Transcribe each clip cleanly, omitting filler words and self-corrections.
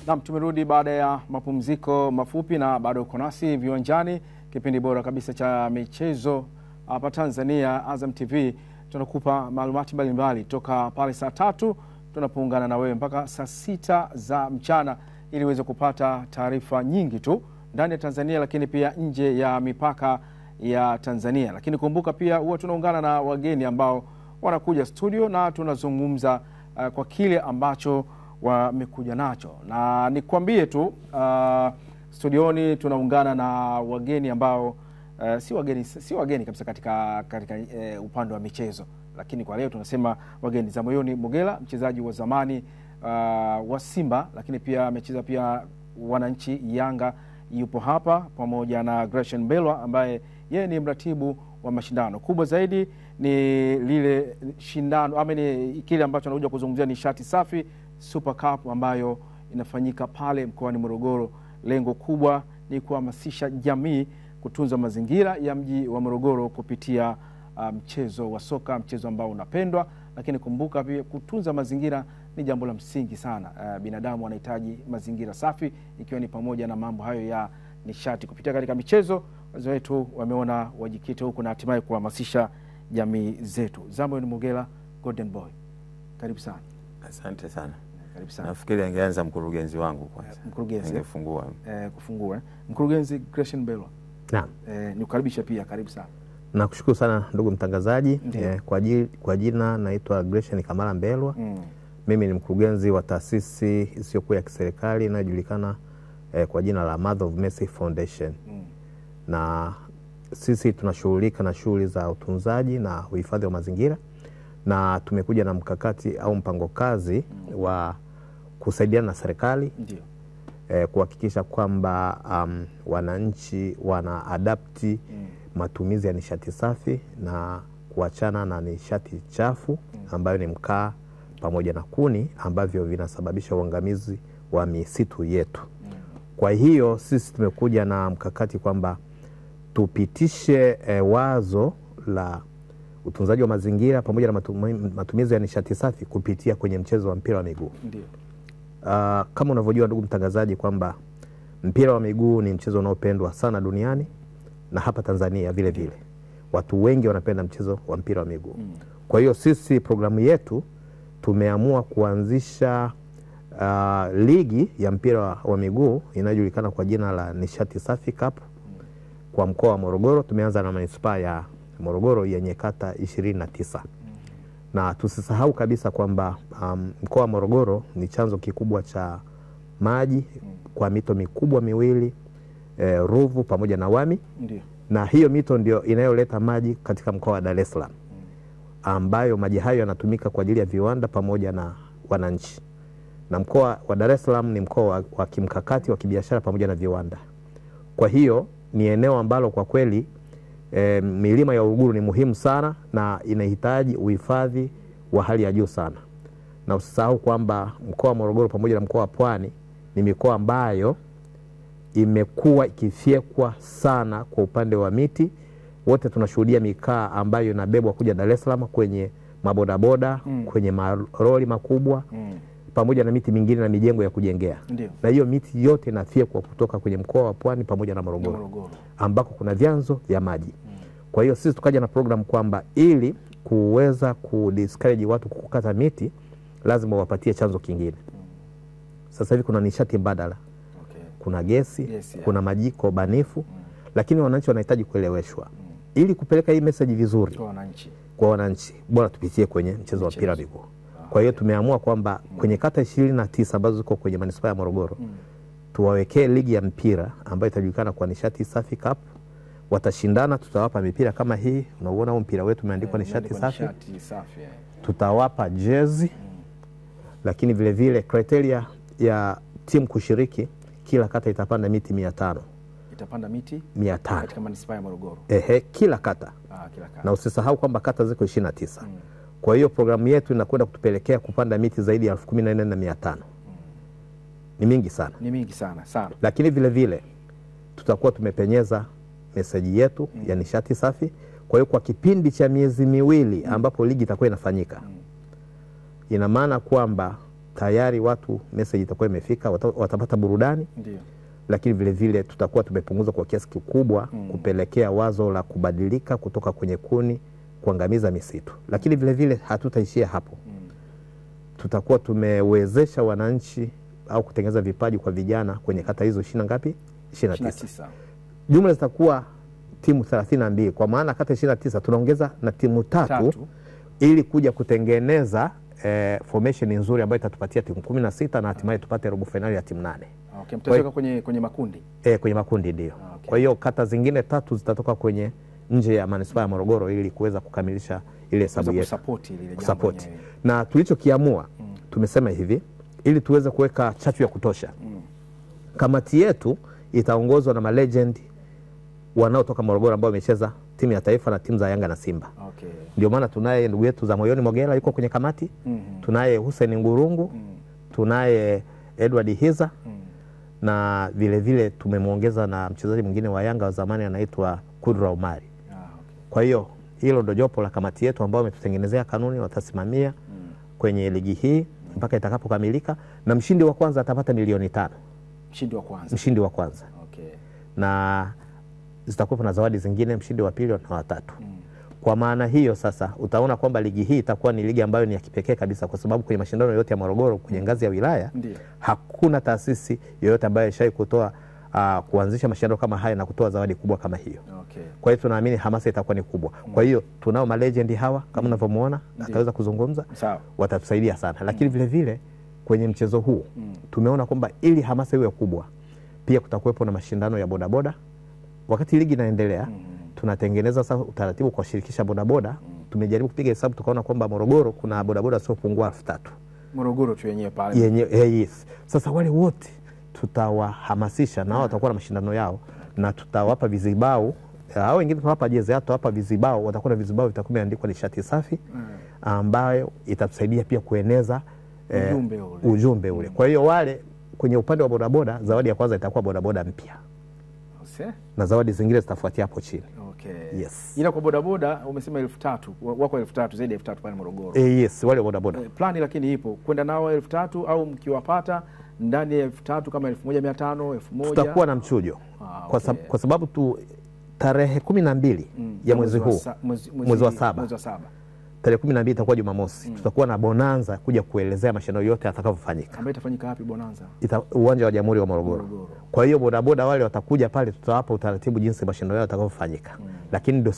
Naam, tumerudi baada ya mapumziko mafupi na bado uko nasi viwanjani, kipindi bora kabisa cha michezo hapa Tanzania. Azam TV tunakupa malumati mbalimbali toka pale saa 3 tunapoungana na wewe mpaka saa 6 za mchana ili uweze kupata taarifa nyingi tu ndani ya Tanzania lakini pia nje ya mipaka ya Tanzania. Lakini kumbuka pia huwa tunaungana na wageni ambao wanakuja studio na tunazungumza kwa kile ambacho wamekuja nacho. Na nikwambie tu studioni tunaungana na wageni ambao si wageni kabisa katika upande wa michezo, lakini kwa leo tunasema wageni. Zamoyoni Mogela, mchezaji wa zamani wa Simba, lakini pia amecheza pia wananchi Yanga, yupo hapa pamoja na Gresham Belwa ambaye yeye ni mratibu wa mashindano. Kubwa zaidi ni lile shindano ama ni kile ambacho anakuja kuzungumzia Nishati Safi Super Cup ambayo inafanyika pale mkoani Morogoro. Lengo kubwa ni kuhamasisha jamii kutunza mazingira ya mji wa Morogoro kupitia mchezo wa soka, mchezo ambao unapendwa. Lakini kumbuka pia kutunza mazingira ni jambo la msingi sana. Binadamu wanahitaji mazingira safi, ikiwa ni pamoja na mambo hayo ya nishati. Kupitia katika michezo, wazee wetu wameona wajikite huko na hatimaye kuhamasisha jamii zetu. Zamoyoni Mogela, Golden Boy, karibu sana. Asante sana. Karibu sana. Nafikiri angeanza mkurugenzi wangu kwanza. Mkurugenzi angefungua. Kufungua. Mkurugenzi Gresham Belwa. Naam. Nikukaribisha pia, karibu sana. Nakushukuru sana ndugu mtangazaji. Kwa jina naitwa Gresham Kamala Belwa. Mimi ni mkurugenzi wa taasisi isiyokuwa ya kiserikali inayojulikana kwa jina la Mother of Mercy Foundation. Na sisi tunashughulika na shughuli za utunzaji na uhifadhi wa mazingira, na tumekuja na mkakati au mpango kazi wa kusaidiana na serikali kuhakikisha kwamba wananchi wana adapti matumizi ya nishati safi na kuachana na nishati chafu ambayo ni mkaa pamoja na kuni ambavyo vinasababisha uangamizi wa misitu yetu. Kwa hiyo sisi tumekuja na mkakati kwamba tupitishe wazo la utunzaji wa mazingira pamoja na matumizi ya nishati safi kupitia kwenye mchezo wa mpira wa miguu. Kama unavyojua ndugu mtangazaji kwamba mpira wa miguu ni mchezo unaopendwa sana duniani na hapa Tanzania vile vile. Watu wengi wanapenda mchezo wa mpira wa miguu. Kwa hiyo sisi programu yetu tumeamua kuanzisha ligi ya mpira wa miguu inayojulikana kwa jina la Nishati Safi Cup kwa mkoa wa Morogoro. Tumeanza na manispaa ya Morogoro yenye kata 29. Na tusisahau kabisa kwamba mkoa wa Morogoro ni chanzo kikubwa cha maji kwa mito mikubwa miwili, Ruvu pamoja na Wami. Na hiyo mito ndio inayoleta maji katika mkoa wa Dar es Salaam, ambayo maji hayo yanatumika kwa ajili ya viwanda pamoja na wananchi. Na mkoa wa Dar es Salaam ni mkoa wa kimkakati wa kibiashara pamoja na viwanda. Kwa hiyo ni eneo ambalo kwa kweli milima ya Uruguru ni muhimu sana na inahitaji uhifadhi wa hali ya juu sana. Na usisahau kwamba mkoa wa Morogoro pamoja na mkoa wa Pwani ni mikoa ambayo imekuwa ikifyekwa sana kwa upande wa miti. Wote tunashuhudia mikaa ambayo inabebwa kuja Dar es Salaam kwenye mabodaboda, kwenye maroli makubwa, pamoja na miti mingine na mijengo ya kujengea. Na hiyo miti yote inafyekwa kutoka kwenye mkoa wa Pwani pamoja na Morogoro ambako kuna vyanzo vya maji. Kwa hiyo sisi tukaja na program kwamba ili kuweza kudiscourage watu kukata miti lazima wapatie chanzo kingine. Sasa hivi kuna nishati mbadala. Kuna gesi, kuna majiko banifu, lakini wananchi wanahitaji kueleweshwa. Ili kupeleka hii message vizuri kwa wananchi, bora tupitie kwenye mchezo wa mpira wa miguu. Kwa hiyo tumeamua kwamba kwenye kata 29 ambazo ziko kwenye manispaa ya Morogoro tuwawekee ligi ya mpira ambayo itajulikana kwa Nishati Safi Cup. Watashindana, tutawapa mipira kama hii. Unaona huu mpira wetu umeandikwa Nishati Safi. Tutawapa jezi. Lakini vile vile criteria ya timu kushiriki, kila kata itapanda miti 500. Itapanda miti 500 katika manispaa ya Morogoro. Kila kata. Na usisahau kwamba kata ziko 29. Kwa hiyo programu yetu inakwenda kutupelekea kupanda miti zaidi ya 14,500. Ni mingi sana. Ni mingi sana, sana. Lakini vile vile tutakuwa tumepenyeza meseji yetu ya nishati safi. Kwa hiyo kwa kipindi cha miezi miwili ambapo ligi itakuwa inafanyika, ina maana kwamba tayari watu message itakuwa imefika, watapata burudani. Ndio. Lakini vile vile tutakuwa tumepunguza kwa kiasi kikubwa kupelekea wazo la kubadilika kutoka kwenye kuni kuangamiza misitu. Lakini vile vile hatutaishia hapo. Tutakuwa tumewezesha wananchi au kutengeneza vipaji kwa vijana kwenye kata hizo 29. Jumla zitakuwa timu 32, kwa maana kata 29 tunaongeza na timu tatu ili kuja kutengeneza formation nzuri ambayo itatupatia timu 16 na hatimaye tupate robo finali ya timu 8. Okay, mtatoka kwenye makundi. Kwenye makundi ndio. Okay. Kwa hiyo kata zingine 3 zitatoka kwenye nje ya manispaa ya Morogoro ili kuweza kukamilisha ile hesabu yetu. Kusupport. Na tulichokiamua tumesema hivi, ili tuweze kuweka chachu ya kutosha. Kamati yetu itaongozwa na malegend wanaotoka Morogoro ambao wamecheza timu ya taifa na timu za Yanga na Simba. Okay. Ndio maana tunaye ndugu yetu za Moyoni Mogera yuko kwenye kamati. Tunaye Hussein Ngurungu, tunaye Edward Hiza, na vile vile tumemwongeza na mchezaji mwingine wa Yanga wa zamani anaitwa Kudra Umari. Okay. Kwa hiyo hilo ndio jopo la kamati yetu ambao wametutengenezea kanuni, watasimamia kwenye ligi hii mpaka itakapokamilika, na mshindi wa kwanza atapata milioni 5. Mshindi wa kwanza. Okay. Na zitakuwa na zawadi zingine mshindi wa pili na wa tatu. Kwa maana hiyo sasa utaona kwamba ligi hii itakuwa ni ligi ambayo ni ya kipekee kabisa, kwa sababu kwenye mashindano yote ya Morogoro kwenye ngazi ya wilaya hakuna taasisi yoyote ambayo ishai kutoa kuanzisha mashindano kama haya na kutoa zawadi kubwa kama hiyo. Okay. Kwa hiyo tunaamini hamasa itakuwa ni kubwa. Kwa hiyo tunao malegend hawa kama unavyomuona ataweza kuzungumza. Watatusaidia sana. Lakini vile vile kwenye mchezo huu tumeona kwamba ili hamasa iwe kubwa pia kutakuwepo na mashindano ya bodaboda. Wakati ligi inaendelea tunatengeneza sasa utaratibu kwa shirikisha bodaboda. Tumejaribu kupiga hesabu tukaona kwamba Morogoro kuna bodaboda sio pungua 3000. Morogoro tu yenyewe pale. Yes. Sasa wale wote tutawahamasisha na wao watakuwa na mashindano yao, na tutawapa vizibao. Hao wengine tunawapa jezi, tutawapa vizibao, watakuwa na vizibao vitakuwa vimeandikwa nishati safi ambayo itatusaidia pia kueneza ujumbe ule. Kwa hiyo wale kwenye upande wa bodaboda, zawadi ya kwanza itakuwa bodaboda mpya. Na zawadi zingine zitafuatia hapo chini. Okay. Yes. Ila kwa bodaboda umesema 3000, wako 3000 zaidi ya 3000 pale Morogoro. Yes, wale bodaboda. Plani lakini ipo kwenda nao 3000 au mkiwapata ndani ya 3000 kama 1500, 1000. Tutakuwa na mchujo. Okay. Kwa sababu tu tarehe 12 ya mwezi huu, mwezi wa 7. Tarehe 12 itakuwa Jumamosi. Tutakuwa na bonanza kuja kuelezea mashindano yote yatakavyofanyika. Ambayo itafanyika wapi bonanza? Uwanja wa Jamhuri wa Morogoro. Kwa hiyo bodaboda wale watakuja pale, tutawapa utaratibu jinsi mashindano yao yatakavyofanyika. Lakini ndio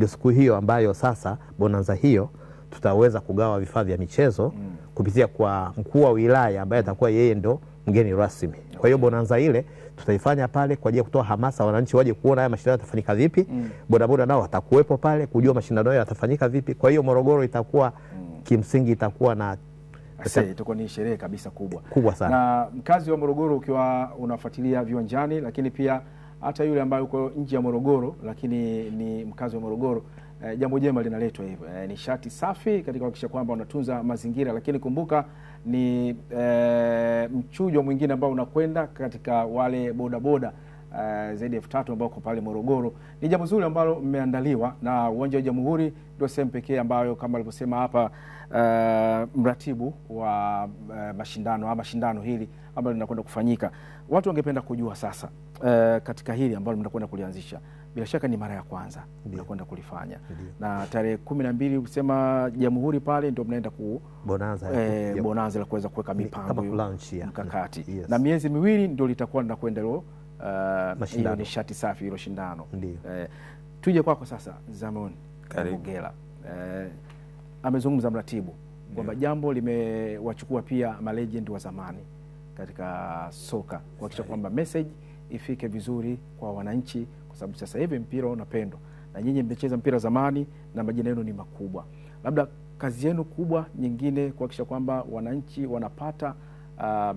siku hiyo ambayo sasa bonanza hiyo tutaweza kugawa vifaa vya michezo kupitia kwa mkuu wa wilaya ambaye atakuwa yeye ndo mgeni rasmi. Kwa hiyo bonanza ile tutaifanya pale kwa ajili ya kutoa hamasa wananchi waje kuona haya mashindano yatafanyika vipi. Bodaboda nao watakuwepo pale kujua mashindano yao yatafanyika vipi. Kwa hiyo Morogoro itakuwa kimsingi itakuwa na itakuwa ni sherehe kabisa kubwa sana. Na mkazi wa Morogoro ukiwa unafuatilia viwanjani, lakini pia hata yule ambaye uko nje ya Morogoro lakini ni mkazi wa Morogoro, jambo jema linaletwa hivyo. Nishati safi katika kuhakikisha kwamba unatunza mazingira, lakini kumbuka ni mchujo mwingine ambao unakwenda katika wale bodaboda zaidi ya 3000 ambao kwa pale Morogoro. Ni jambo zuri ambalo mmeandaliwa, na uwanja wa Jamhuri ndio sehemu pekee ambayo kama alivyosema hapa mratibu wa mashindano hili ambalo linakwenda kufanyika. Watu wangependa kujua sasa katika hili ambalo mnakwenda kulianzisha. Bila shaka ni mara ya kwanza mnakwenda kulifanya. Na tarehe 12 usema Jamhuri pale ndio mnaenda bonanza la kuweza kuweka mipango mkakati. Na miezi miwili ndio litakuwa linakwenda hiyo nishati safi hilo shindano. Tuje kwako sasa Zamon Ngela. Amezungumza mratibu kwamba jambo limewachukua pia malegend wa zamani katika soka kuhakikisha kwamba message ifike vizuri kwa wananchi, kwa sababu sasa hivi mpira unapendwa na nyinyi mmecheza mpira zamani na majina yenu ni makubwa. Labda kazi yenu kubwa nyingine kuhakikisha kwamba wananchi wanapata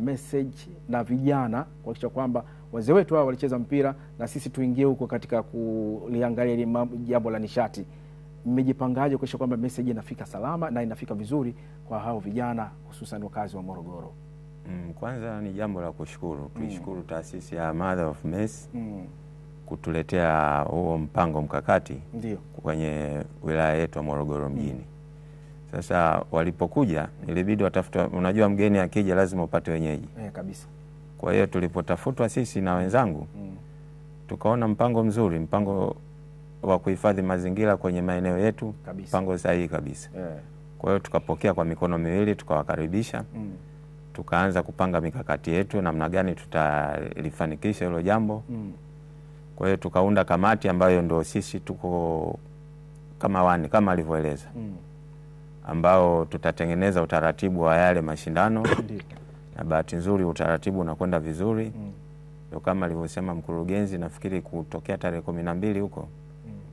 message na vijana kuhakikisha kwamba wazee wetu hao walicheza mpira na sisi tuingie huko katika kuliangalia jambo la nishati. Mmejipangaje kuhakikisha kwamba message inafika salama na inafika vizuri kwa hao vijana hususan wakazi wa Morogoro? Kwanza ni jambo la kushukuru. Tuishukuru taasisi ya Mother of Mess kutuletea huo mpango mkakati kwenye wilaya yetu ya Morogoro mjini. Sasa walipokuja ilibidi watafute, unajua mgeni akija lazima upate wenyeji. Kabisa. Kwa hiyo tulipotafutwa sisi na wenzangu tukaona mpango mzuri, mpango wa kuhifadhi mazingira kwenye maeneo yetu kabisa. Mpango sahihi kabisa. Kwa hiyo tukapokea kwa mikono miwili, tukawakaribisha. Tukaanza kupanga mikakati yetu namna gani tutalifanikisha hilo jambo. Kwa hiyo tukaunda kamati ambayo ndio sisi tuko kama alivyoeleza. Ambao tutatengeneza utaratibu wa yale mashindano. Na bahati nzuri utaratibu unakwenda vizuri. Ndio kama alivyosema mkurugenzi, nafikiri kutokea tarehe 12 huko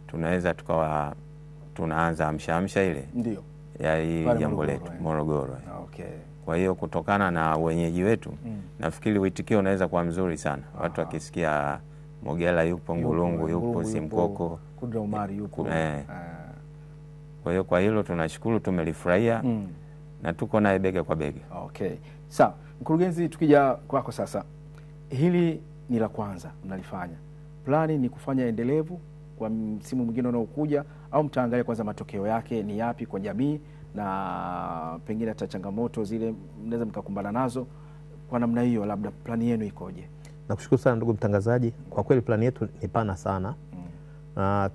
tunaweza tukawa tunaanza amsha ile. Ndio. Ya hii jambo letu Morogoro. Okay. Kwa hiyo kutokana na wenyeji wetu nafikiri uitikio unaweza kuwa mzuri sana. Watu wakisikia Mogela yupo, Ngulungu yupo, Simkoko, Kudra Umari yupo. Kwa hiyo kwa hilo tunashukuru, tumelifurahia na tuko naye bega kwa bega. Okay. Sawa, mkurugenzi, tukija kwako sasa. Hili ni la kwanza mnalifanya. Plani ni kufanya endelevu kwa msimu mwingine unaokuja, au mtaangalia kwanza matokeo yake ni yapi kwa jamii na pengine hata changamoto zile mnaweza mkakumbana nazo kwa namna hiyo, labda plani yenu ikoje? Nakushukuru sana ndugu mtangazaji. Kwa kweli plani yetu ni pana sana.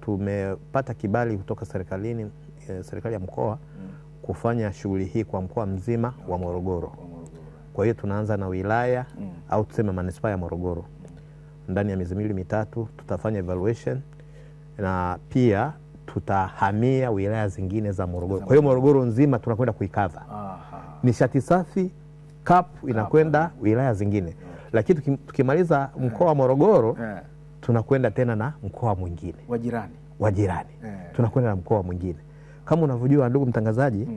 Tumepata kibali kutoka serikali ya mkoa kufanya shughuli hii kwa mkoa mzima wa Morogoro. Kwa hiyo tunaanza na wilaya au tuseme manispaa ya Morogoro. Ndani ya miezi miwili mitatu tutafanya evaluation na pia tutahamia wilaya zingine za Morogoro. Kwa hiyo Morogoro nzima tunakwenda kuikava. Nishati safi CAP inakwenda wilaya zingine. Lakini tukimaliza mkoa wa Morogoro tunakwenda tena na mkoa mwingine wa jirani. Tunakwenda na mkoa mwingine. Kama unavyojua ndugu mtangazaji,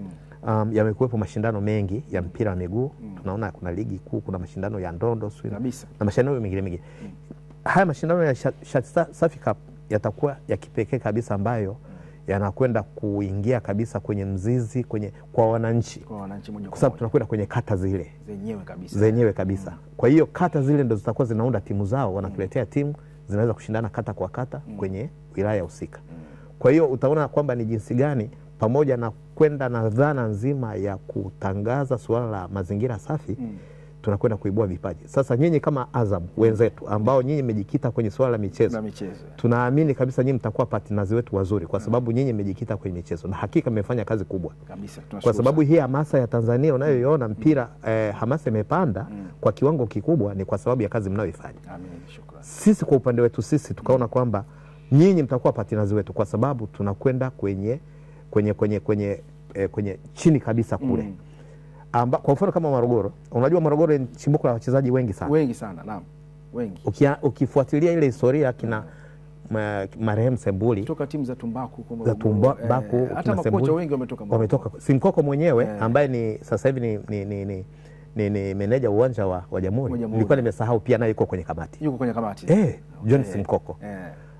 yamekuwepo mashindano mengi ya mpira wa miguu. Tunaona kuna ligi kuu, kuna mashindano ya ndondo na mashindano mengine. Haya mashindano ya Shati Safi Cup yatakuwa ya kipekee kabisa, ambayo yanakwenda kuingia kabisa kwenye mzizi kwa wananchi moja kwa sababu tunakwenda kwenye kata zile zenyewe kabisa. Kwa hiyo kata zile ndo zitakuwa zinaunda timu zao, wanatuletea timu zinaweza kushindana kata kwa kata kwenye wilaya husika. Kwa hiyo utaona kwamba ni jinsi gani, pamoja na kwenda na dhana nzima ya kutangaza suala la mazingira safi, tunakwenda kuibua vipaji. Sasa nyinyi kama Azam wenzetu ambao nyinyi mmejikita kwenye suala la michezo, tunaamini kabisa nyinyi mtakuwa partners wetu wazuri, kwa sababu nyinyi mmejikita kwenye michezo na hakika mmefanya kazi kubwa kabisa. Kwa sababu hii hamasa ya Tanzania unayoiona mpira hamasa imepanda kwa kiwango kikubwa, ni kwa sababu ya kazi mnayoifanya. Shukrani. Sisi kwa upande wetu sisi tukaona kwamba nyinyi mtakuwa partners wetu, kwa sababu tunakwenda kwenye chini kabisa kule. Kwa mfano kama Morogoro, unajua Morogoro ni chimbuko la wachezaji wengi sana. Naam, wengi. Ukifuatilia ile historia kina marehemu Sembuli kutoka timu za tumbaku hata makocha wengi wametoka Simkoko mwenyewe ambaye ni sasa hivi ni meneja uwanja wa Jamhuri. Nilikuwa nimesahau pia naye yuko kwenye kamati. John Simkoko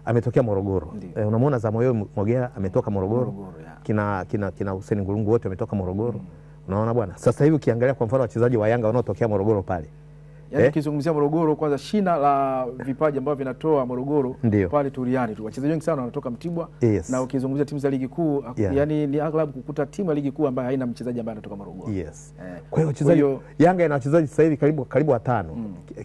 ametokea Morogoro. Unamwona Zamoyo Mogera ametoka Morogoro. Kina Hussein Ngulungu wote wametoka Morogoro. Unaona bwana, sasa hivi ukiangalia kwa mfano wachezaji wa Yanga wanaotokea Morogoro pale. Yaani kizungumzia Morogoro, kwanza shina la vipaji ambavyo vinatoa Morogoro pale Turiani tu. Wachezaji wengi sana wanatoka Mtibwa. Na ukizungumzia timu za ligi kuu, yani ni aghlabu kukuta timu ya ligi kuu ambayo haina mchezaji ambaye anatoka Morogoro. Kwa hiyo wachezaji Yanga ina wachezaji sasa hivi karibu 5.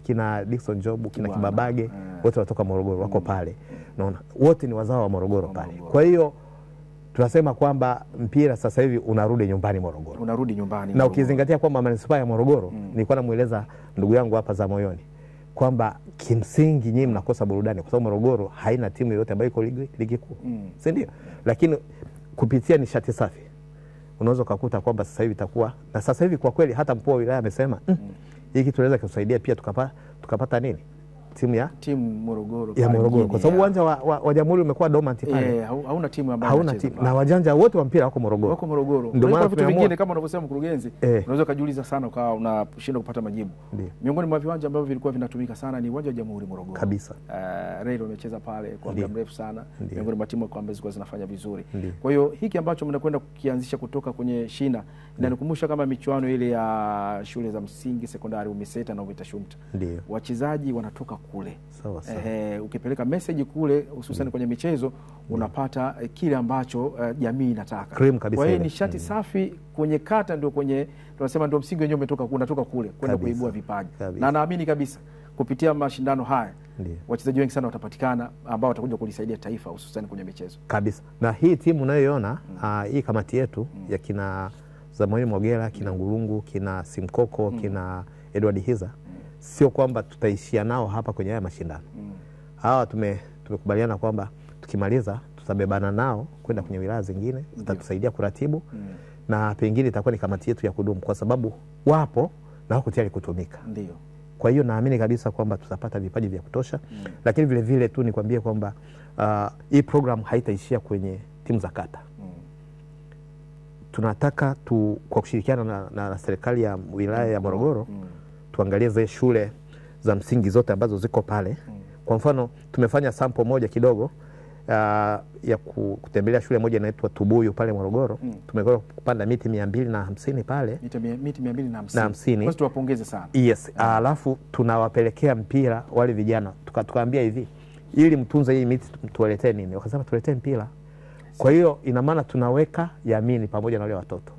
Kina Dickson Job, kina Kibabage, wote wanatoka Morogoro wako pale. Unaona? Wote ni wazao wa Morogoro pale. Kwa hiyo tunasema kwamba mpira sasa hivi unarudi nyumbani Morogoro. Na ukizingatia kwamba manispaa ya Morogoro, nilikuwa namueleza ndugu yangu hapa za moyoni kwamba kimsingi nyinyi mnakosa burudani kwa sababu Morogoro haina timu yoyote ambayo iko ligi kuu. Si ndio? Lakini kupitia nishati safi unaweza kukuta kwamba sasa hivi itakuwa, na sasa hivi kwa kweli hata mkuu wa wilaya amesema hiki tunaweza kusaidia pia tukapata nini? Timu Morogoro. Kwa sababu uwanja wa Jamhuri umekuwa dormant pale. Hauna timu ambayo inacheza. Na wajanja wote wa mpira wako Morogoro. Ndio maana vitu vingine kama unavyosema mkurugenzi, unaweza kujiuliza sana ukawa unashindwa kupata majibu. Miongoni mwa viwanja ambavyo vilikuwa vinatumika sana ni uwanja wa Jamhuri Morogoro. Kabisa. Rail wamecheza pale kwa muda mrefu sana. Miongoni mwa timu ambazo zilikuwa zinafanya vizuri. Kwa hiyo hiki ambacho mnakwenda kukianzisha kutoka kwenye shina inanikumbusha kama michuano ile ya shule za msingi, sekondari, UMISETA na UMITASHUMTA. Wachezaji wanatoka kule. Sawa sawa. Ukipeleka message kule hususan kwenye michezo unapata kile ambacho jamii inataka. Cream kabisa. Kwa hiyo nishati safi kwenye kata ndio kwenye tunasema ndio msingi wenyewe unatoka kule kwenda kuibua vipaji. Na naamini kabisa kupitia mashindano haya wachezaji wengi sana watapatikana ambao watakuja kulisaidia taifa hususan kwenye michezo. Kabisa. Na hii timu unayoiona hii kamati yetu ya kina Samuel Mogera, kina Ngurungu, kina Simkoko, kina Edward Hiza, sio kwamba tutaishia nao hapa kwenye haya mashindano. Hawa tumekubaliana kwamba tukimaliza tutabebana nao kwenda kwenye wilaya zingine, zitatusaidia kuratibu na pengine itakuwa ni kamati yetu ya kudumu kwa sababu wapo na wako tayari kutumika. Ndio. Kwa hiyo naamini kabisa kwamba tutapata vipaji vya kutosha. Lakini vile vile tu nikwambie kwamba hii program haitaishia kwenye timu za kata. Tunataka kwa kushirikiana na serikali ya wilaya ya Morogoro tuangalie zile shule za msingi zote ambazo ziko pale. Kwa mfano tumefanya sample moja kidogo ya kutembelea shule moja inaitwa Tubuyu pale Morogoro. Tumekwenda kupanda miti 250 pale. Miti 250. Basi tuwapongeze sana. Yes. Alafu tunawapelekea mpira wale vijana. Tukaambia hivi, ili mtunze hii miti tuwaletee nini? Wakasema tuletee mpira. Kwa hiyo ina maana tunaweka Yamini pamoja na wale watoto.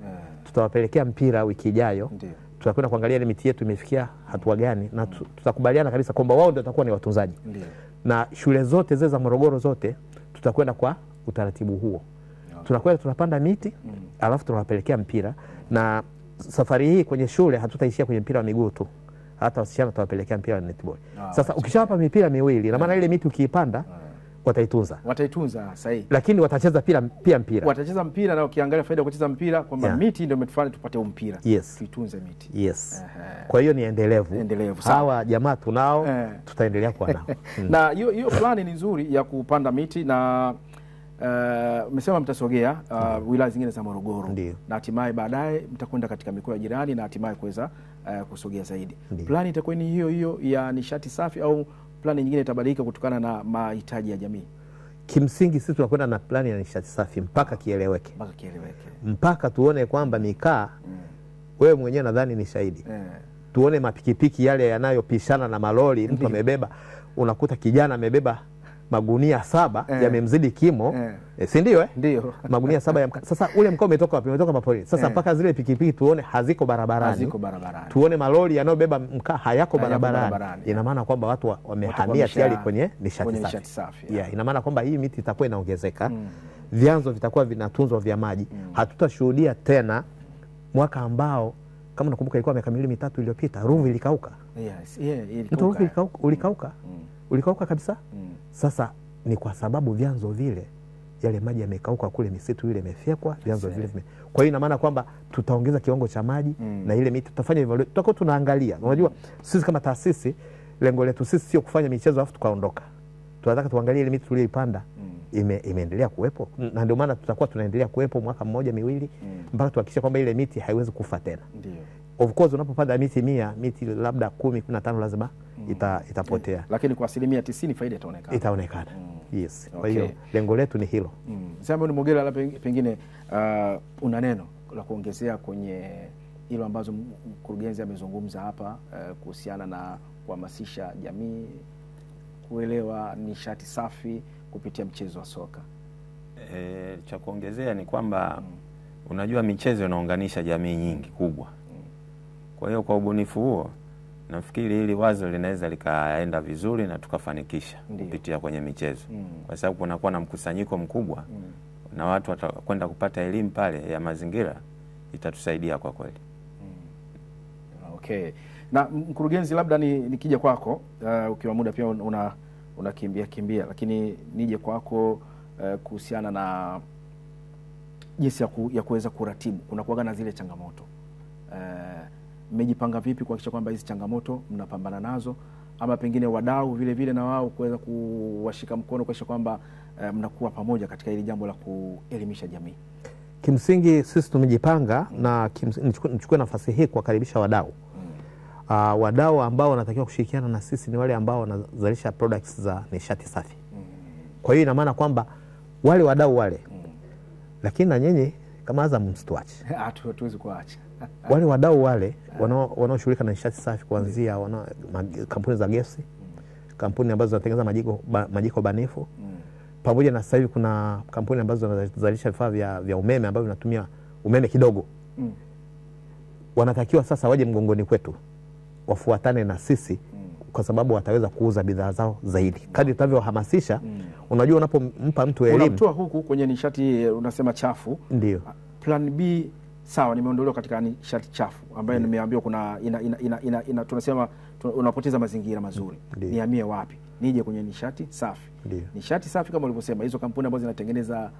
Tutawapelekea mpira wiki ijayo. Tutakwenda kuangalia ile miti yetu imefikia hatua gani na tutakubaliana kabisa kwamba wao ndio watakuwa ni watunzaji. Na shule zote zile za Morogoro zote tutakwenda kwa utaratibu huo. Tunakwenda tunapanda miti, alafu tunawapelekea mpira, na safari hii kwenye shule hatutaishia kwenye mpira wa miguu tu. Hata wasichana tutawapelekea mpira wa netball. Sasa ukishawapa mipira miwili, na maana ile miti ukiipanda wataitunza sahihi. Lakini watacheza pia mpira. Watacheza mpira, na ukiangalia faida ya kucheza mpira kwamba miti ndio imetufanya tupate mpira. Tuitunze miti. Yes. Kwa hiyo ni endelevu. Hawa jamaa tunao, tutaendelea kuwa nao. Na hiyo plani ni nzuri ya kupanda miti, na umesema mtasogea wilaya zingine za Morogoro. Na hatimaye baadaye mtakwenda katika mikoa ya jirani na hatimaye kuweza kusogea zaidi. Plani itakuwa ni hiyo ya nishati safi au plani nyingine itabadilika kutokana na mahitaji ya jamii? Kimsingi sisi tunakwenda na plani ya nishati safi mpaka kieleweke. Mpaka tuone kwamba mikaa, wewe mwenyewe nadhani ni shahidi. Tuone mapikipiki yale yanayopishana na malori, mtu amebeba, unakuta kijana amebeba magunia 7 yamemzidi kimo. Si ndio Ndio. Magunia 7 ya mkaa. Sasa ule mkaa umetoka wapi? Umetoka mapori. Sasa mpaka zile pikipiki tuone haziko barabarani. Tuone malori yanayobeba mkaa hayako barabarani. Ina maana kwamba watu wamehamia tayari kwenye nishati safi. Ina maana kwamba hii miti itakuwa inaongezeka. Vyanzo vitakuwa vinatunzwa vya maji. Hatutashuhudia tena mwaka ambao kama nakumbuka ilikuwa miaka 2-3 iliyopita Ruvu ilikauka. Ulikauka kabisa. Sasa ni kwa sababu vyanzo vile yale maji yamekauka kule, misitu ile imefyekwa, vyanzo vile kwa hiyo ina maana kwamba tutaongeza kiwango cha maji na ile miti tutafanya hivyo. Tutakuwa tunaangalia. Unajua sisi kama taasisi lengo letu sisi sio kufanya michezo afu tukaondoka. Tunataka tuangalie ile miti tuliyoipanda imeendelea kuwepo, na ndio maana tutakuwa tunaendelea kuwepo mwaka 1-2 mpaka tuhakikishe kwamba ile miti haiwezi kufa tena. Of course unapopanda miti 100, miti labda 10-15 lazima itapotea. Lakini kwa 90% faida itaonekana. Yes. Kwa hiyo lengo letu ni hilo. Samuel Mogera, labda pengine una neno la kuongezea kwenye hilo ambazo mkurugenzi amezungumza hapa kuhusiana na kuhamasisha jamii kuelewa nishati safi kupitia mchezo wa soka? Cha kuongezea ni kwamba unajua michezo inaunganisha jamii nyingi kubwa. Kwa hiyo kwa ubunifu huo nafikiri hili wazo linaweza likaenda vizuri na tukafanikisha kupitia kwenye michezo. Kwa sababu kunakuwa na mkusanyiko mkubwa na watu watakwenda kupata elimu pale ya mazingira, itatusaidia kwa kweli. Okay. Na mkurugenzi, labda nikija kwako, ukiwa muda pia unakimbia, lakini nije kwako kuhusiana na jinsi ya kuweza kuratibu. Kuna kuwaga na zile changamoto. Mmejipanga vipi kuhakikisha kwamba hizi changamoto mnapambana nazo, ama pengine wadau vile vile na wao kuweza kuwashika mkono kuhakikisha kwamba mnakuwa pamoja katika hili jambo la kuelimisha jamii? Kimsingi sisi tumejipanga na nichukue nafasi hii kuwakaribisha wadau. Wadau ambao wanatakiwa kushirikiana na sisi ni wale ambao wanazalisha products za nishati safi. Kwa hiyo ina maana kwamba wale wadau wale, lakini na nyinyi kama Azam msituache. Hatuwezi kuacha. Wale wadau wale wanaoshughulika na nishati safi, kuanzia kampuni za gesi, kampuni ambazo zinatengeneza majiko banifu. Pamoja na sasa hivi kuna kampuni ambazo zinazalisha vifaa vya umeme ambavyo vinatumia umeme kidogo. Wanatakiwa sasa waje mgongoni kwetu, wafuatane na sisi kwa sababu wataweza kuuza bidhaa zao zaidi. Kadri tutavyohamasisha, unajua unapompa mtu elimu. Unamtoa huku kwenye nishati unasema chafu. Ndio. Plan B sawa, nimeondolewa katika nishati chafu ambayo nimeambiwa kuna tunasema unapoteza mazingira mazuri. Nihamie wapi? Nije kwenye nishati safi. Ndiyo. Nishati safi kama ulivyosema, hizo kampuni ambazo zinatengeneza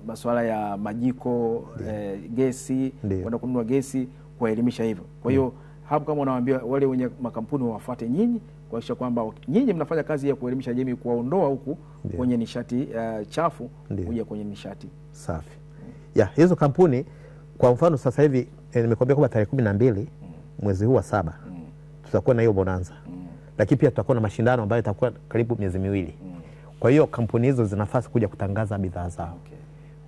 masuala ya majiko, gesi, kwenda kununua gesi, kuelimisha hivyo. Kwa hiyo hapo kama unawaambia wale wenye makampuni wafuate nyinyi, kuhakikisha kwamba nyinyi mnafanya kazi ya kuelimisha jamii, kuwaondoa huku kwenye nishati chafu kuja kwenye nishati safi. Ya, hizo kampuni kwa mfano sasa hivi nimekuambia kwamba tarehe 12 mwezi huu wa 7 tutakuwa na hiyo bonanza. Lakini pia tutakuwa na mashindano ambayo itakuwa karibu miezi 2. Kwa hiyo kampuni hizo zina nafasi kuja kutangaza bidhaa zao.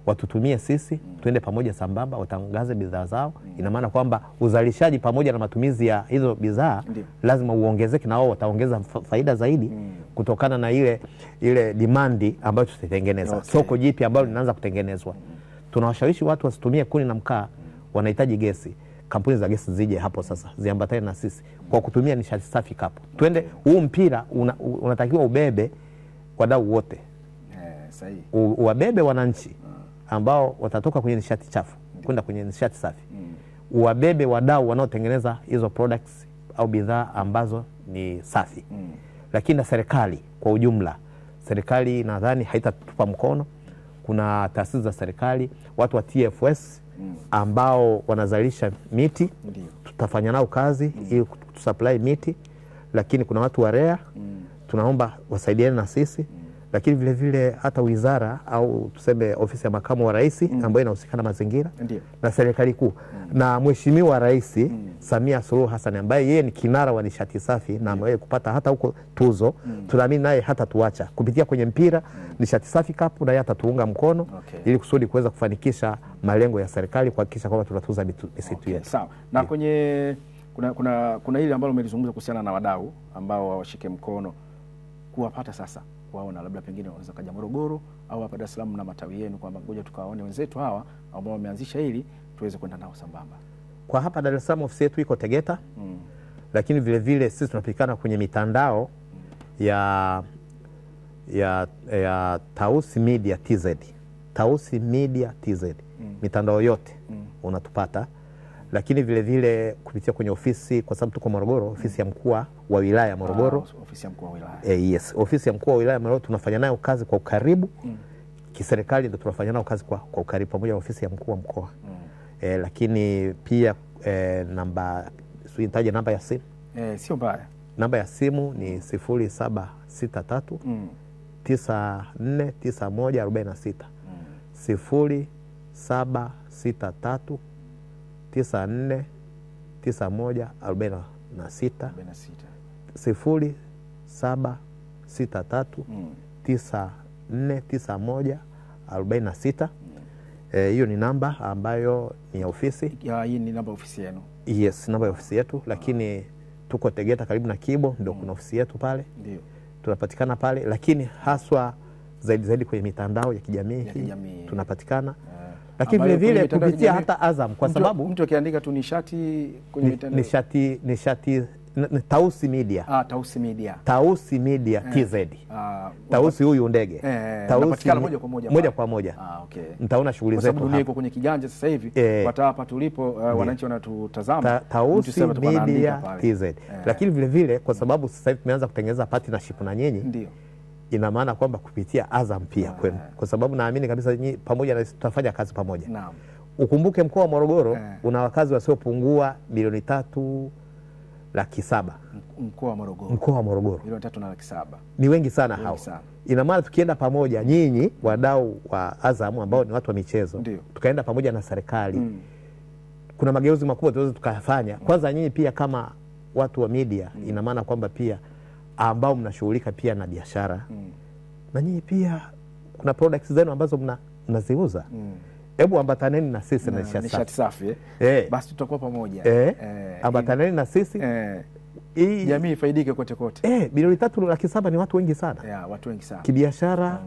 Watutumie sisi, tuende pamoja sambamba, watangaze bidhaa zao. Ina maana kwamba uzalishaji pamoja na matumizi ya hizo bidhaa lazima uongezeke, na wao wataongeza faida zaidi kutokana na ile demand ambayo tutatengeneza. Soko jipi ambalo linaanza kutengenezwa. Tunawashawishi watu wasitumie kuni na mkaa, wanahitaji gesi. Kampuni za gesi zije hapo sasa, ziambatane na sisi kwa kutumia nishati safi kapo. Twende, huu mpira unatakiwa ubebe wadau wote. Sahihi. Uwabebe wananchi ambao watatoka kwenye nishati chafu kwenda kwenye nishati safi. Uwabebe wadau wanaotengeneza hizo products au bidhaa ambazo ni safi. Lakini na serikali kwa ujumla. Serikali nadhani haitatupa mkono. Kuna taasisi za serikali, watu wa TFS ambao wanazalisha miti, tutafanya nao kazi ili kusupply miti. Lakini kuna watu wa REA, tunaomba wasaidiane na sisi. Lakini vile vile hata wizara au tuseme ofisi ya makamu wa rais ambayo inahusika na mazingira na serikali kuu na Mheshimiwa Rais Samia Suluhu Hassan ambaye yeye ni kinara wa nishati safi na amewahi kupata hata huko tuzo. Tunaamini naye hata tuacha kupitia kwenye mpira nishati safi kapu, na yeye atatuunga mkono ili kusudi kuweza kufanikisha malengo ya serikali, kuhakikisha kwamba tunatuza misitu yetu. Sawa. Na kwenye kuna ile ambalo umelizungumza kuhusiana na wadau ambao washike mkono kuwapata sasa waona labda pengine wanaweza kaja Morogoro au hapa Dar es Salaam na matawi yenu, kwamba ngoja tukawaone wenzetu hawa ambao wameanzisha hili tuweze kwenda nao sambamba. Kwa hapa Dar es Salaam ofisi yetu iko Tegeta. Lakini vile vile sisi tunapatikana kwenye mitandao ya Tausi Media TZ. Tausi Media TZ. Mitandao yote unatupata. Lakini vile vile kupitia kwenye ofisi, kwa sababu tuko Morogoro, ofisi ya mkuu wa wilaya Morogoro. Ofisi ya mkuu wa wilaya. Yes, ofisi ya mkuu wa wilaya Morogoro tunafanya nayo kazi kwa ukaribu. Kiserikali ndio tunafanya nayo kazi kwa ukaribu pamoja na ofisi ya mkuu wa mkoa. Lakini pia namba, nitaje namba ya simu? Sio mbaya. Namba ya simu ni 0763 949146. 0763 949146. 0763 949146. Hiyo ni namba ambayo ni ya ofisi. Hii ni namba ofisi yenu? Yes, namba ya ofisi yetu. Lakini tuko Tegeta karibu na Kibo, ndio kuna ofisi yetu pale. Ndio. Tunapatikana pale, lakini haswa zaidi kwenye mitandao ya kijamii tunapatikana. Lakini vile vile kupitia hata Azam, kwa sababu mtu akiandika tu nishati kwenye mitandao nishati Tausi Media. Tausi Media. Tausi Media TZ. Tausi huyu ndege. Tausi moja kwa moja. Okay. Mtaona shughuli zetu hapa. Dunia iko kwenye kiganja sasa hivi. Kwa hapa tulipo wananchi wanatutazama. Tausi Media TZ. Lakini vile vile kwa sababu sasa hivi tumeanza kutengeneza partnership na nyinyi. Ndio. Ina maana kwamba kupitia Azam pia kwenu. Kwa sababu naamini kabisa nyinyi pamoja na tutafanya kazi pamoja. Naam. Ukumbuke mkoa wa Morogoro una wakazi wasiopungua milioni 3,700,000. Mkoa wa Morogoro. Mkoa wa Morogoro. Milioni 3,700,000. Ni wengi sana hao. Ina maana tukienda pamoja nyinyi wadau wa Azam ambao ni watu wa michezo, tukaenda pamoja na serikali. Kuna mageuzi makubwa tunaweza tukafanya. Kwanza nyinyi pia kama watu wa media, ina maana kwamba pia ambao mnashughulika pia na biashara. Na nyinyi pia kuna products zenu ambazo mnaziuza. Hebu ambataneni na sisi na nishati safi. Basi tutakuwa pamoja. Ambataneni na sisi jamii ifaidike kote kote. Bilioni 3.7 ni watu wengi sana. Watu wengi sana. Kibiashara,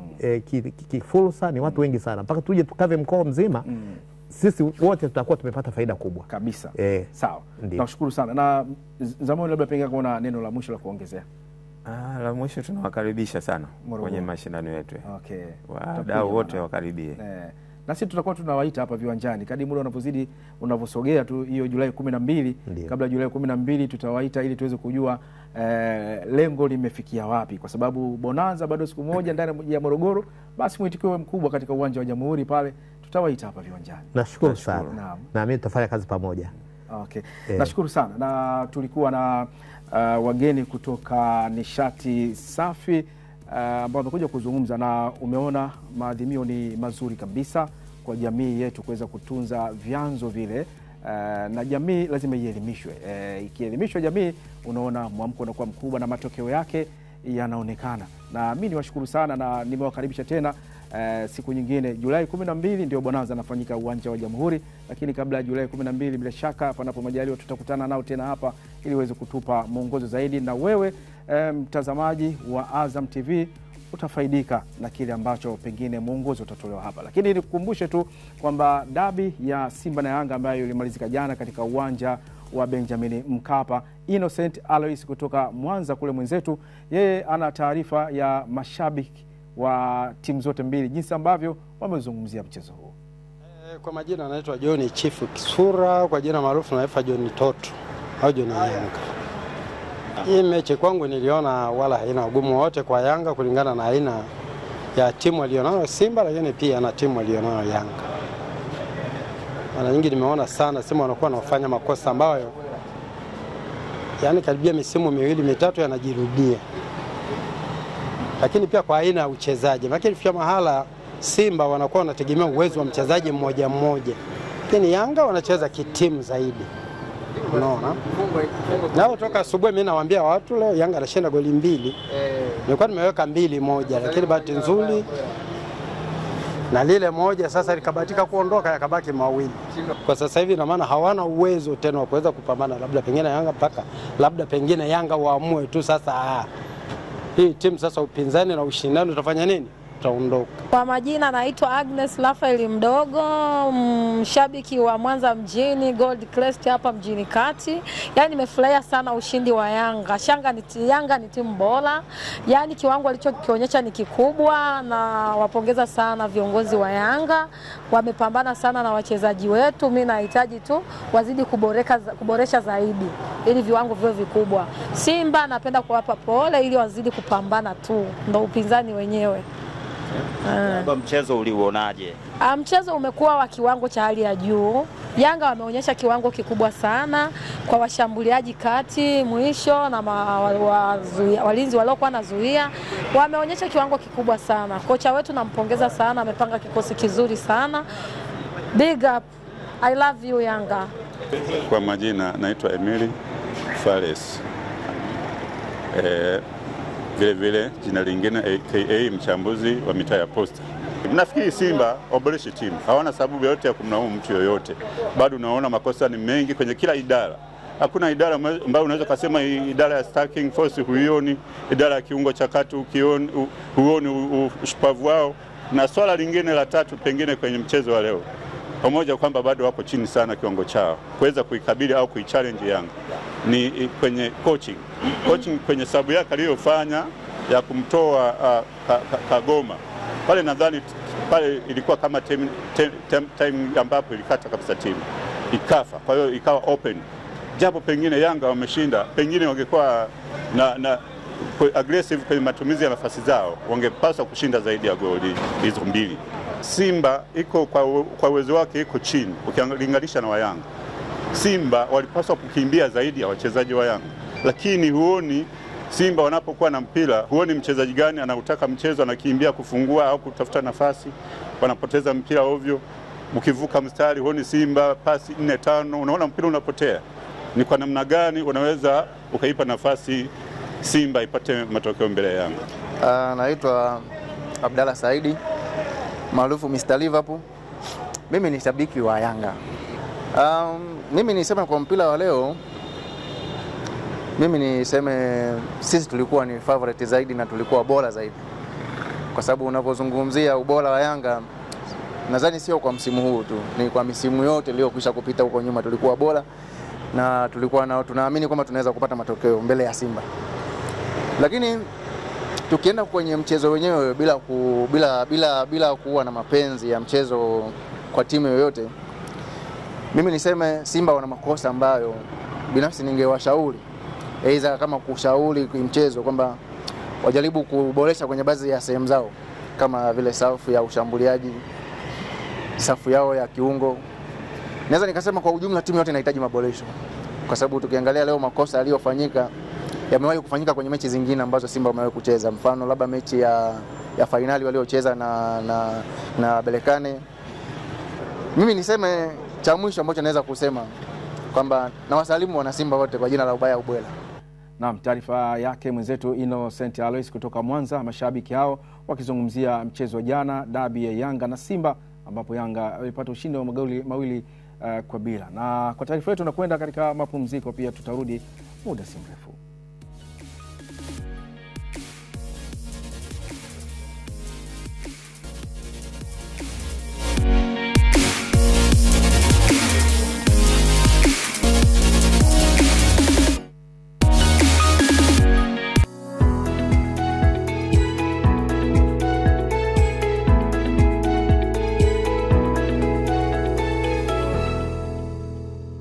kifursa ni watu wengi sana. Mpaka tuje tukave mkoa mzima, sisi wote tutakuwa tumepata faida kubwa. Kabisa. Sawa. Nashukuru sana. Na Zamoni, labda pengine kuna neno la mwisho la kuongezea. La mwisho tunawakaribisha sana kwenye mashindano yetu. Okay. Wadau wote wakaribie. Na sisi tutakuwa tunawaita hapa viwanjani kadri muda unavyosogea tu hiyo Julai 12. Kabla Julai 12 tutawaita ili tuweze kujua lengo limefikia wapi, kwa sababu bonanza bado siku moja ndani ya Morogoro. Basi mwitikio mkubwa katika uwanja wa Jamhuri pale, tutawaita hapa viwanjani. Nashukuru sana. Na mimi tutafanya kazi pamoja. Okay. Nashukuru sana. Na tulikuwa na wageni kutoka Nishati Safi ambao wamekuja kuzungumza, na umeona maadhimio ni mazuri kabisa kwa jamii yetu kuweza kutunza vyanzo vile, na jamii lazima ielimishwe. Ikielimishwa jamii, unaona mwamko unakuwa mkubwa na matokeo yake yanaonekana. Na mimi niwashukuru sana na nimewakaribisha tena siku nyingine. Julai 12 ndio bonanza nafanyika uwanja wa Jamhuri, lakini kabla ya Julai 12 bila shaka panapo majaliwa tutakutana nao tena hapa ili uweze kutupa mwongozo zaidi, na wewe mtazamaji wa Azam TV utafaidika na kile ambacho pengine mwongozo utatolewa hapa. Lakini nikukumbushe tu kwamba dabi ya Simba na Yanga ambayo ilimalizika jana katika uwanja wa Benjamin Mkapa, Innocent Alois kutoka Mwanza kule mwenzetu, yeye ana taarifa ya mashabiki wa timu zote mbili jinsi ambavyo wamezungumzia mchezo huu. Kwa majina anaitwa John Chief Kisura, kwa jina maarufu naitwa John Toto au John Yanga. Hii mechi kwangu niliona wala haina ugumu wote kwa Yanga kulingana na aina ya timu walionayo Simba, lakini pia na timu walionayo Yanga. Mara nyingi nimeona sana Simba wanakuwa wanafanya makosa ambayo yani karibia misimu miwili mitatu yanajirudia. Lakini pia kwa aina ya uchezaji, lakini pia mahala Simba wanakuwa wanategemea uwezo wa mchezaji mmoja mmoja, lakini Yanga wanacheza kitimu zaidi. Unaona? Nao toka asubuhi mimi nawaambia watu leo Yanga anashinda goli 2. Nilikuwa nimeweka 2-1, lakini bahati nzuri na lile moja sasa likabatika kuondoka, yakabaki mawili. Kwa sasa hivi na maana hawana uwezo tena wa kuweza kupambana, labda pengine Yanga mpaka labda pengine Yanga waamue tu sasa hii timu sasa upinzani na ushindani utafanya nini? Utaondoka. Kwa majina naitwa Agnes Rafael Mdogo, mshabiki wa Mwanza mjini, Gold Crest hapa mjini kati. Yaani nimefurahia sana ushindi wa Yanga. Yanga ni timu bora. Yaani kiwango alichokionyesha ni kikubwa, na wapongeza sana viongozi wa Yanga. Wamepambana sana na wachezaji wetu. Mimi nahitaji tu wazidi kuboresha zaidi ili viwango viwe vikubwa. Simba napenda kuwapa pole ili wazidi kupambana tu. Ndio upinzani wenyewe. Mchezo uliuonaje? Mchezo umekuwa wa kiwango cha hali ya juu. Yanga wameonyesha kiwango kikubwa sana kwa washambuliaji kati, mwisho na walinzi waliokuwa nazuia. Wameonyesha kiwango kikubwa sana. Kocha wetu nampongeza sana, amepanga kikosi kizuri sana. Big up. I love you Yanga. Kwa majina naitwa Emily Fares. Vile jina lingine AKA mchambuzi wa mitaa ya Posta. Nafikiri Simba waboreshe timu, hawana sababu yote ya kumlaumu mtu yoyote. Bado unaona makosa ni mengi kwenye kila idara. Hakuna idara ambayo unaweza kusema idara ya stacking force huioni, idara ya kiungo cha kati huoni ushupavu wao. Na swala lingine la tatu pengine kwenye mchezo wa leo, pamoja kwamba bado wako chini sana kiwango chao kuweza kuikabili au kuichallenge Yanga, ni kwenye coaching kwenye sababu yake aliyofanya ya kumtoa Kagoma pale. Nadhani pale ilikuwa kama time ambapo ilikata kabisa timu ikafa, kwa hiyo ikawa open. Japo pengine Yanga wameshinda, pengine wangekuwa na aggressive kwenye matumizi ya nafasi zao, wangepaswa kushinda zaidi ya goli hizo mbili. Simba iko kwa uwezo wake iko chini ukilinganisha na wa Yanga. Simba walipaswa kukimbia zaidi ya wachezaji wa Yanga, lakini huoni Simba wanapokuwa na mpira, huoni mchezaji gani anautaka mchezo anakimbia kufungua au kutafuta nafasi, wanapoteza mpira ovyo. Ukivuka mstari huoni Simba pasi 4-5, unaona mpira unapotea. Ni kwa namna gani unaweza ukaipa nafasi Simba ipate matokeo mbele ya Yanga? Naitwa Abdalla Saidi maarufu Mr. Liverpool. Mimi ni shabiki wa Yanga. Mimi nisema kwa mpira wa leo Mimi niseme sisi tulikuwa ni favorite zaidi na tulikuwa bora zaidi, kwa sababu unapozungumzia ubora wa Yanga nadhani sio kwa msimu huu tu, ni kwa misimu yote iliyokwisha kupita huko nyuma tulikuwa bora na tulikuwa tunaamini kwamba tunaweza kupata matokeo mbele ya Simba. Lakini tukienda kwenye mchezo wenyewe bila kuwa na mapenzi ya mchezo kwa timu yoyote, mimi niseme Simba wana makosa ambayo binafsi ningewashauri, aidha kama kushauri mchezo kwamba wajaribu kuboresha kwenye baadhi ya sehemu zao, kama vile safu ya ushambuliaji, safu yao ya kiungo. Naweza nikasema kwa ujumla timu yote inahitaji maboresho, kwa sababu tukiangalia leo makosa yaliyofanyika yamewahi kufanyika kwenye mechi zingine ambazo Simba wamewahi kucheza. Mfano labda mechi ya fainali waliocheza na Belekane. Mimi niseme cha mwisho ambacho naweza kusema kwamba na wasalimu wana Simba wote kwa jina la ubaya ubwela. Naam, taarifa yake mwenzetu Innocent Alois kutoka Mwanza, mashabiki hao wakizungumzia mchezo wa jana, dabi ya Yanga na Simba, ambapo Yanga ilipata ushindi wa magoli mawili kwa bila. Na kwa taarifa yetu tunakwenda katika mapumziko, pia tutarudi muda si mrefu.